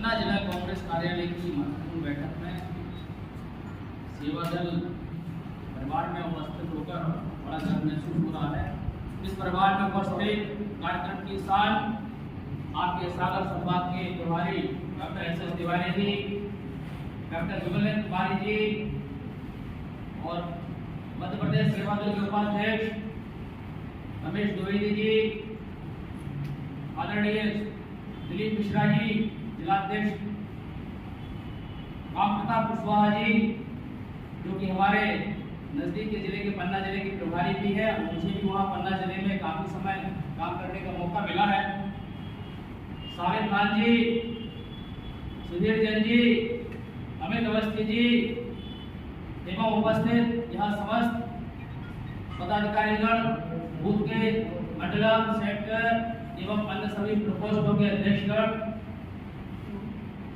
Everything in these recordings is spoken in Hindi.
पन्ना जिला कांग्रेस कार्यालय की महत्वपूर्ण बैठक में सेवा दल परिवार में उपस्थित होकर बड़ा गर्व महसूस हो रहा है। इस परिवार में उपस्थित कार्यक्रम की साल आपके सागर संभाग के प्रभारी doctor SS. Tiwari ji, doctor जुगलेंद्र Tiwari ji और मध्य प्रदेश सेवा दल के उपाध्यक्ष रमेश द्विवेदी जी, आदरणीय दिलीप मिश्रा जी, जिलाध्यक्ष राम प्रताप कुशवाहा जी, जो कि हमारे नजदीक के जिले के पन्ना जिले के प्रभारी भी है, मुझे भी वहाँ पन्ना जिले में काफी समय काम करने का मौका मिला है। साबिर खान जी, सुधीर जैन जी, अमित अवस्थी जी एवं उपस्थित यहाँ समस्त पदाधिकारीगण, बूथ के मंडलम, सेक्टर एवं अन्य सभी प्रकोष्ठों के अध्यक्षगण,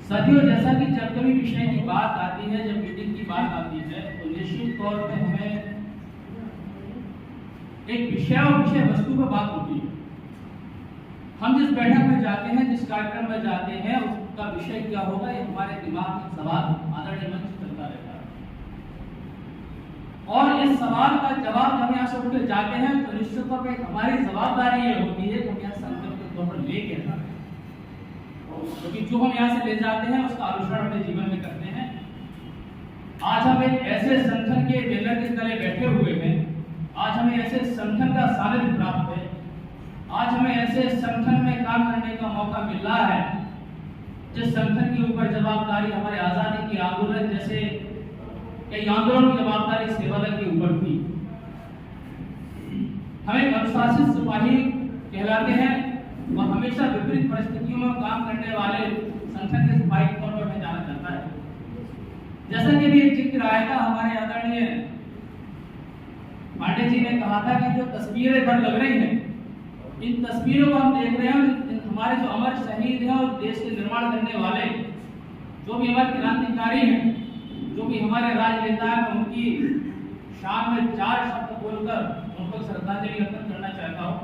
साथियों, जैसा कि जब कभी विषय की बात आती है, जब मीटिंग की बात आती है, तो निश्चित तौर पे हमें एक विषय और विषय वस्तु पर बात होती है। हम जिस बैठक में जाते हैं, जिस कार्यक्रम में जाते हैं, उसका विषय क्या होगा, ये हमारे दिमाग में सवाल आदरणीय मंच चलता रहता है। और इस सवाल का जवाब जब यहाँ से उठ कर जाते हैं, तो निश्चित तौर पर हमारी जवाबदारी ये होती है कि हम यहाँ संकल्प के तौर पर लेके जाते हैं, क्योंकि जो हम यहाँ से ले जाते हैं उसका अनुसरण अपने जीवन में करते हैं। आज हम एक ऐसे संगठन के बैनर के तले बैठे हुए हैं, आज हमें ऐसे संगठन का सानिध्य प्राप्त है, आज हमें ऐसे संगठन में काम करने का मौका मिल रहा है जिस संगठन के ऊपर जवाबदारी हमारे आजादी के आंदोलन जैसे कई आंदोलन की जवाबदारी सेवा दल के ऊपर थी। हम एक अनुशासित सिपाही कहलाते हैं और हमेशा विपरीत परिस्थितियों में काम करने वाले संगठन के सिपाही के तौर पर हमें जाना जाता है। जैसा कि भी एक जिक्र आया था, हमारे आदरणीय पांडे जी ने कहा था कि जो तस्वीरें इधर लग रही हैं, इन तस्वीरों को हम देख रहे हैं, हमारे जो अमर शहीद हैं और देश के निर्माण करने वाले जो भी हमारे क्रांतिकारी हैं, जो भी हमारे राजनेता हैं, उनकी शान में 4 शब्द बोलकर उनको श्रद्धांजलि अर्पित करना चाहता हूँ।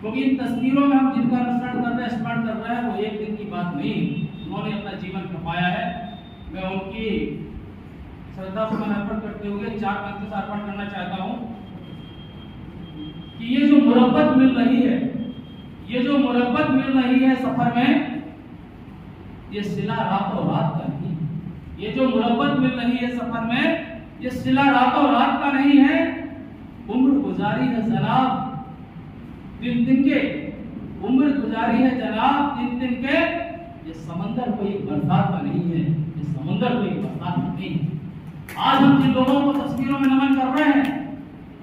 क्योंकि इन तस्वीरों में हम जिनका अनुसरण कर रहे हैं, स्मरण कर रहे हैं, वो एक दिन की बात नहीं, उन्होंने अपना जीवन खपाया है। मैं उनकी श्रद्धा सुमन अर्पण करते हुए 4 पंक्ति अर्पण करना चाहता हूँ कि ये जो मुरब्बत मिल रही है, ये जो मुरब्बत मिल रही है सफर में, ये सिला रातों रात का नहीं। ये जो मुरब्बत मिल रही है सफर में, ये सिला रातों रात का नहीं है। उम्र गुजारी है जनाब दिन दिन के, उम्र गुजारी है जनाब दिन दिन के। ये समंदर कोई बरसात का नहीं है, ये समंदर कोई बरसात का नहीं है। आज हम जिन लोगों को तस्वीरों में नमन कर रहे हैं,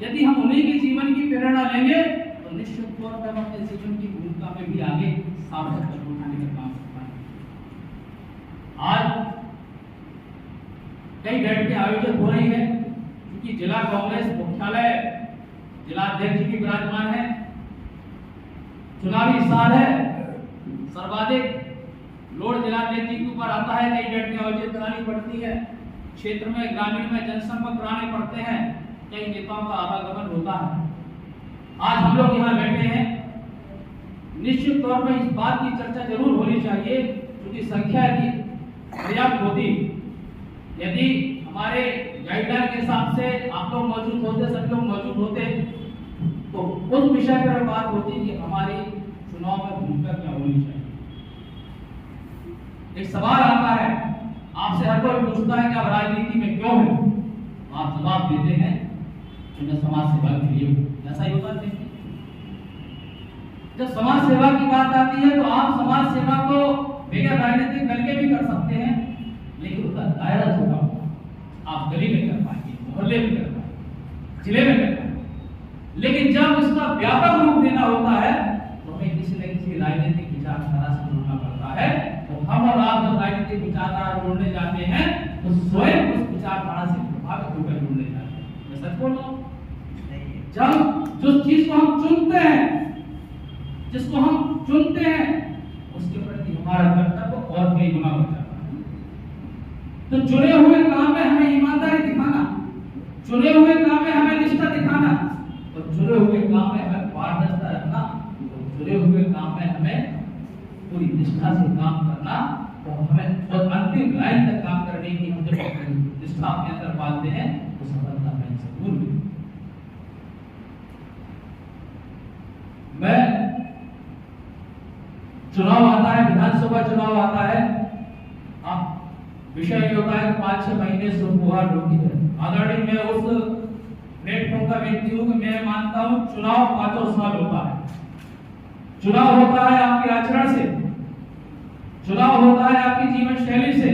यदि हम उन्हीं की जीवन की प्रेरणा लेंगे तो निश्चित तौर पर हम अपने जीवन की भूमिका में भी आगे सार्थक कदम उठाने का काम कर पाएंगे। आज कई बैठकें आयोजित हो रही है, क्योंकि जिला कांग्रेस मुख्यालय जिलाध्यक्ष भी विराजमान है, चुनावी साल है, सर्वाधिक लोड जिलाध्यक्ष के ऊपर आता है, कई बैठकें आयोजित करानी पड़ती है, क्षेत्र में ग्रामीण में जनसंपर्क कराने पड़ते हैं, कई नेताओं का आवागमन होता है। आज हम लोग यहाँ बैठे हैं, निश्चित तौर पर इस बात की चर्चा जरूर होनी चाहिए, क्योंकि संख्या की पर्याप्त होती, यदि हमारे गाइडलाइन के हिसाब से आप लोग मौजूद होते, सब लोग मौजूद होते, तो उस विषय पर बात होती कि हमारी चुनाव में भूमिका क्या होनी चाहिए। एक सवाल आता है, आपसे हर कोई पूछता है कि आप राजनीति में क्यों हैं, आप जवाब देते हैं कि मैं समाज सेवा के लिए हूं। ऐसा ही होता है। जब समाज सेवा की बात आती है तो आप समाज सेवा को बगैर राजनीतिक दल के भी कर सकते हैं, लेकिन उसका दायरा छोटा होगा। आप गली में कर पाएंगे, मोहल्ले में कर पाएंगे, जिले में कर पाएंगे, लेकिन जब उसका व्यापक रूप देना होता है तो हमें किसी न किसी राजनीतिक विचारधारा से जुड़ना पड़ता है। तो हम और आप जब राजनीतिक विचारधारा जोड़ने जाते हैं तो स्वयं उस विचारधारा से प्रभावित होकर जुड़ने जाते हैं। मैं सच बोल रहा हूं? जब जिस चीज को हम चुनते हैं, जिसको हम चुनते हैं, उसके प्रति हमारा कर्तव्य और कई गुना बढ़ जाता है। तो चुने हुए काम में हमें ईमानदारी दिखाना, चुने हुए काम में हमें निष्ठा दिखाना, और चुने हुए काम में हमें पारदर्शिता रखना, और चुने हुए काम में हमें पूरी निष्ठा निष्ठा से काम करना, तो हमें और अंतिम लाइन तक काम करने की हम जब निष्ठा अपने अंदर पालते हैं तो सफलता में जरूर मिलेगी। मैं चुनाव आता है, विधानसभा चुनाव आता है, विषय ये होता है 5-6 महीने सुखबुहार होती है। आदरणीय मैं उस प्लेटफॉर्म का व्यक्ति हूं कि मैं मानता हूं चुनाव 5 साल होता है। चुनाव होता है आपके आचरण से, चुनाव होता है आपकी जीवन शैली से,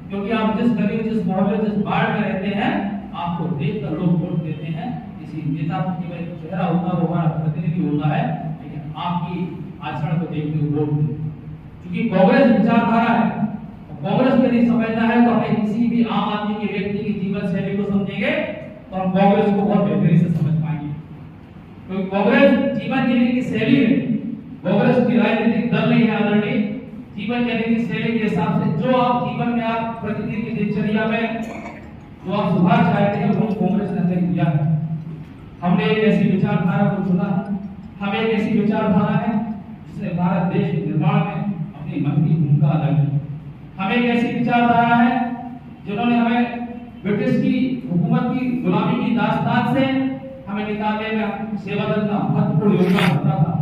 क्योंकि आप जिस गली में, जिस मोहल्ले, जिस वार्ड में रहते हैं, आपको देखकर लोग वोट देते हैं। किसी नेता की चेहरा होता है, वो हमारा प्रतिनिधि होता है, लेकिन आपकी आचरण को देखते हुए वोट देते हैं। क्योंकि कांग्रेस विचारधारा है, कांग्रेस को यदि समझना है तो हमें किसी भी आम आदमी के व्यक्ति की जीवन शैली को समझेंगे तो हम कांग्रेस को बहुत बेहतरी से समझ पाएंगे। क्योंकि कांग्रेस जीवन जीने की शैली है, कांग्रेस की राजनीतिक दल नहीं है आदरणीय। जीवन जीने की शैली के हिसाब से जो आप जीवन में आप प्रतिदिन की दिनचर्या में जो आप सुधार चाहते हैं वो कांग्रेस ने तय किया है। हमने एक ऐसी विचारधारा को चुना, हम एक ऐसी विचारधारा है जिसने भारत देश के निर्माण में अपनी महती भूमिका अदा की। हम एक ऐसी विचारधारा है जिन्होंने हमें ब्रिटिश की हुकूमत की गुलामी की दास्तान से हमें निकालने में सेवा दल का महत्वपूर्ण योगदान होता था।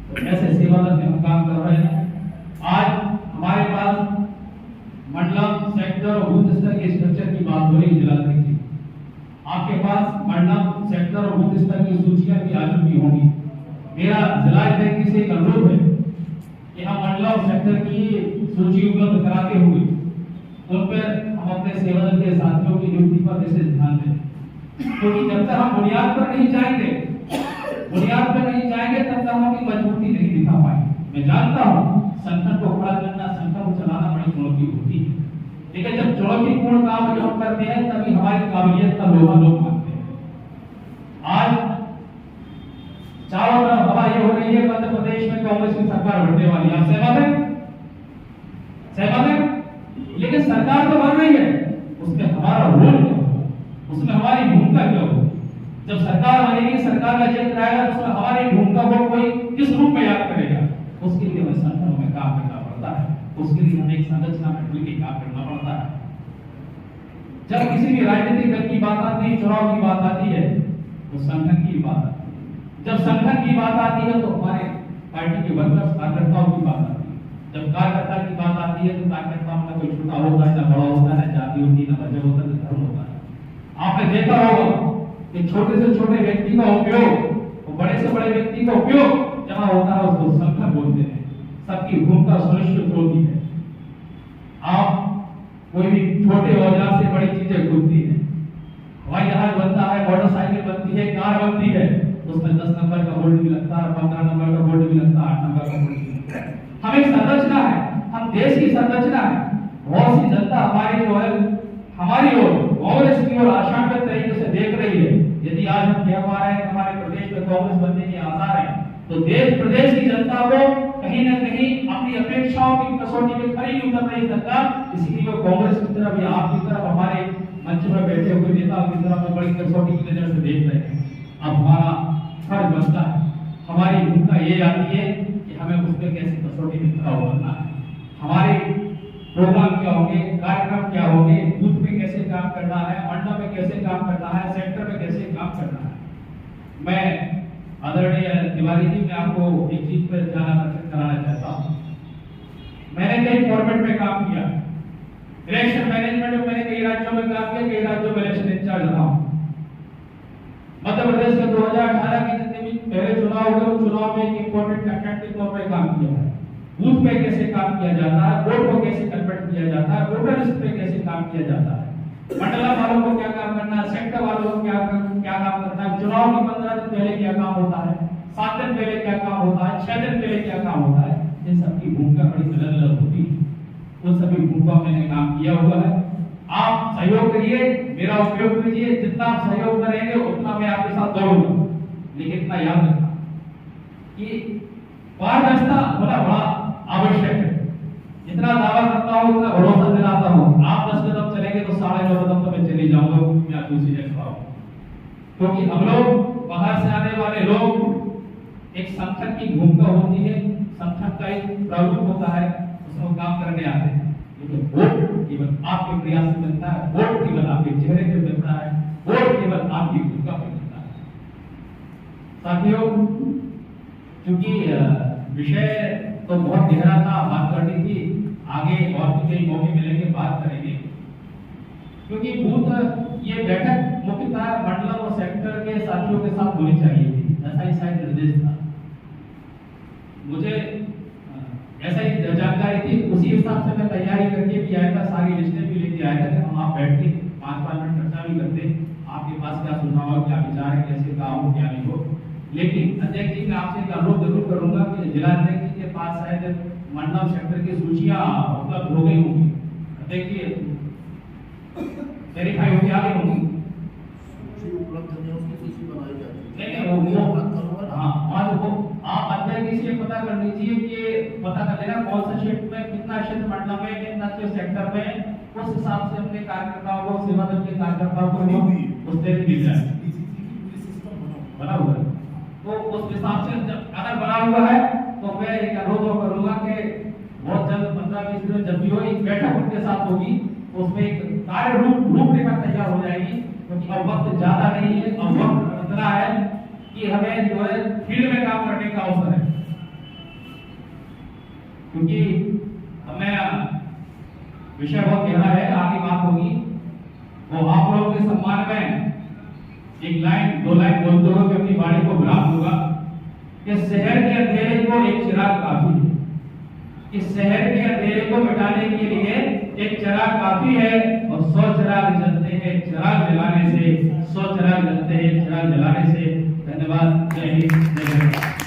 तो ऐसे सेवा दल में हम काम कर रहे हैं। आज हमारे पास मंडलम, सेक्टर और बूथ स्तर के स्ट्रक्चर की बात हो रही है जिलाधिकारी जी। आपके पास मंडलम, सेक्टर और बूथ स्तर की सूचियां भी आ चुकी होंगी। मेरा जिलाधिकारी से एक अनुरोध है कि हम मंडलम सेक्टर की सूची उपलब्ध कराते हुए उन पर हम अपने सेवा दल के साथियों की नियुक्ति पर विशेष ध्यान दें। क्योंकि जब तक हम बुनियाद पर नहीं जाएंगे, तब तक हम अपनी मजबूती नहीं दिखा पाएंगे। मैं जानता हूँ संगठन को खड़ा करना, संगठन को चलाना बड़ी चुनौती होती है, लेकिन जब चुनौतीपूर्ण काम जो हम करते हैं तभी हमारी काबिलियत का लोहा लोग मानते हैं। आज चारों तरफ हवा ये हो रही है मध्य प्रदेश में कांग्रेस की सरकार बनने वाली है। आप सहमत हैं? सहमत हैं? लेकिन सरकार तो बन रही है, उसमें हमारा रोल क्या होगा, उसमें हमारी भूमिका क्या होगी? जब सरकार बनेगी, सरकार का जिक्र आएगा तो उसमें हमारी भूमिका को कोई किस रूप में याद करेगा? उसके लिए हमें संगठनों में काम करना पड़ता है, उसके लिए हमें एक संरचना में मिलकर काम करना पड़ता है। जब किसी भी राजनीतिक दल की बात आती है, चुनाव की बात आती है, तो संगठन की बात आती है। जब संगठन की बात आती है तो हमारे पार्टी के वर्कर्स, कार्यकर्ताओं की बात आती है। जब कार्यकर्ता की बात आती है तो कार्यकर्ताओं में कोई छोटा होता है, ना बड़ा होता है, जाति होती है, ना मजहब होता है, धर्म होता है। आपने देखा होगा कि छोटे से छोटे व्यक्ति का उपयोग और बड़े से बड़े व्यक्ति का उपयोग जहां होता है उसको संगठन बोलते हैं। सबकी भूमिका सुनिश्चित होती है। आप कोई भी छोटे औजार से बड़ी चीजें खुलती है, हवाई जहाज बनता है, मोटरसाइकिल बनती है, कार बनती है, उसमें 10 नंबर का बोल्ट भी लगता है, 15 नंबर का बोल्ट भी लगता है, 8 नंबर का बोल्ट भी लगता है। हम एक संरचना है, हम देश की संरचना है। बहुत सी जनता हमारी जो है, हमारी ओर कांग्रेस की ओर आशान्वित तरीके से देख रही है। यदि आज हम कह पा रहे हैं कि हमारे प्रदेश में कांग्रेस बनने के आसार हैं, तो देश प्रदेश की जनता को कहीं न कहीं अपनी अपेक्षाओं की कसौटी में खरी उतर रही सरकार, इसीलिए वो कांग्रेस की तरफ या आपकी तरफ, हमारे मंच में बैठे हुए नेताओं की तरफ में बड़ी कसौटी की नजर से देख रहे हैं। अब हमारा फर्ज बनता है, हमारी भूमिका ये आती है कि हमें उस पर कैसे कसौटी में खरा उतरना है। हमारे प्रोग्राम क्या होंगे, कार्यक्रम क्या होंगे, बूथ पे कैसे काम करना है, मंडल में कैसे काम करना है, सेक्टर में कैसे काम करना है। मैं आदरणीय तिवारी जी, मैं आपको एक चीज पर ध्यान आकर्षित कराना चाहता हूँ। मैंने कई फॉर्मेट में काम किया, इलेक्शन मैनेजमेंट में मैंने कई राज्यों में काम किया, कई राज्यों में इलेक्शन इंचार्ज रहा हूँ। मध्य प्रदेश के 2018 के जितने भी पहले चुनाव हुए, चुनाव में एक इंपॉर्टेंट कंटेंट के तौर पर काम किया है। बूथ पे कैसे काम किया जाता है, वोट को कैसे कन्वर्ट किया जाता है, वोटर लिस्ट पे कैसे काम किया जाता है, मंडला वालों को क्या काम करना है, सेक्टर वालों को क्या काम करना है, चुनाव के 15 दिन पहले क्या काम होता है, 7 दिन पहले क्या काम होता है, 6 दिन पहले क्या काम होता है। इन सबकी भूमिका बड़ी अलग अलग होती है। उन सभी भूमिका मैंने काम किया हुआ है। आप सहयोग करिए, मेरा उपयोग कीजिए, जितना आप सहयोग करेंगे उतना मैं आपके साथ दौड़ूंगा। लेकिन इतना याद रखना कि पारदर्शिता होना बड़ा आवश्यक है। जितना दावा करता हूँ उतना भरोसा दिलाता हूँ। आप 10 कदम चलेंगे तो 9.5 कदम तो मैं चले जाऊंगा, मैं दूसरी जगह खड़ा हूँ। क्योंकि हम लोग बाहर से आने वाले लोग, एक संगठन की भूमिका होती है, संगठन का एक प्रारूप होता है, उसमें वो काम करने आते हैं। लेकिन वोट केवल आपके प्रयास से मिलता है, वोट केवल आपके चेहरे पे मिलता है, वोट केवल आपकी भूमिका पे मिलता है। साथियों, चूंकि विषय तो बहुत गहरा था, बात करनी थी, आगे और भी कई मौके मिलेंगे, बात करेंगे। क्योंकि बूथ ये बैठक मुख्यतः मंडल और सेक्टर के साथियों के साथ होनी चाहिए थी, ऐसा ही शायद निर्देश था। मुझे ऐसा ही जानकारी थी, उसी हिसाब से मैं तैयारी करके भी आया था, सारी लिस्टें भी लेके आया था कि हम आप बैठ के 5-5 मिनट चर्चा भी करते, आपके पास क्या सुझाव हो, क्या विचार है, कैसे काम हो, क्या नहीं हो। लेकिन अध्यक्ष जी, मैं आपसे एक अनुरोध जरूर करूंगा कि जिला अध्यक्ष जी के पास शायद मंडल सेक्टर की सूचियां उपलब्ध हो गई होंगी, अध्यक्ष जी वेरीफाई होगी, आ गई होंगी। आप अध्यक्ष जी से पता कर लीजिए कि पता कर लेना कौन सा क्षेत्र में कितना क्षेत्र मंडल में कितना सेक्टर में, उस हिसाब से अपने कार्यकर्ताओं को, सेवा दल के कार्यकर्ताओं को उस दिन मिल जाए। बना हुआ है तो उस हिसाब से अगर बना हुआ है तो मैं एक अनुरोध करूंगा कि बहुत जल्द 15-20 दिन जब भी हो एक बैठक उनके साथ होगी, उसमें एक कार्य रूपरेखा तैयार हो जाएगी। क्योंकि अब वक्त ज्यादा नहीं है, अब वक्त इतना है कि हमें जो है फील्ड में काम करने का अवसर है। क्योंकि हमें विषय बहुत गहरा है, आगे बात होगी। वो आप लोगों के सम्मान में एक लाइन 2 लाइन बोलते हुए अपनी वाणी को विराम दूंगा कि शहर के अंधेरे को एक चिराग काफी है। इस शहर के अंधेरे को मिटाने के लिए एक चिराग काफी है, और 100 चिराग जलते हैं चिराग जलाने से, 100 चिराग जलते हैं चिराग जलाने से। धन्यवाद। जय हिंद, जय भारत।